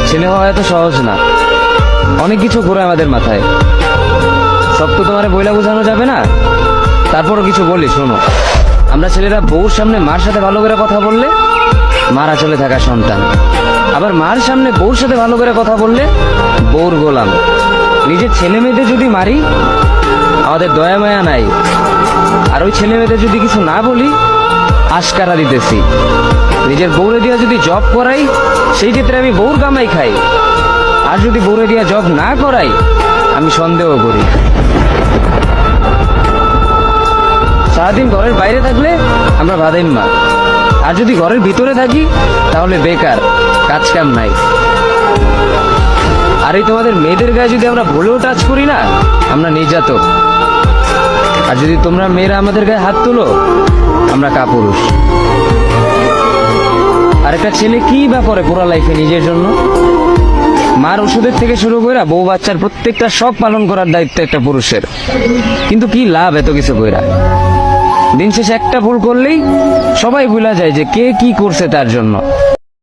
ছেলে হওয়া এত সহজ না, অনেক কিছু ঘুরে আমাদের মাথায়। সব তো তোমার বইলা বোঝানো যাবে না, তারপরও কিছু বলি শোনো। আমরা ছেলেরা বউর সামনে মার সাথে ভালো করে কথা বললে মার আঁচলে থাকা সন্তান, আবার মার সামনে বউর সাথে ভালো করে কথা বললে বউর গোলাম। নিজের ছেলে মেয়েদের যদি মারি আমাদের দয়া মায়া নাই, আর ওই ছেলে মেয়েদের যদি কিছু না বলি আশকারা দিতেছি। নিজের বউরে দিয়া যদি জব করাই সেই ক্ষেত্রে আমি বউর কামাই খাই, আর যদি বউরে দিয়া জব না করাই আমি সন্দেহ করি। সারাদিন ঘরের বাইরে থাকলে আমরা বাদাইম্মা, আর যদি ঘরের ভিতরে থাকি তাহলে বেকার, কাজ কাম নাই। আর এই তোমাদের মেয়েদের গায়ে যদি আমরা ভুলেও টাচ করি না আমরা নির্যাতক, আর যদি তোমরা মেয়েরা আমাদের গায়ে হাত তুলো আমরা কাপুরুষ। আর একটা ছেলে কি বা করে পুরা লাইফে নিজের জন্য? মার ওষুধের থেকে শুরু করে বউ বাচ্চার প্রত্যেকটা সব পালন করার দায়িত্ব একটা পুরুষের। কিন্তু কি লাভ এত কিছু কইরা? দিন শেষে একটা ভুল করলেই সবাই ভুলা যায় যে কে কি করছে তার জন্য।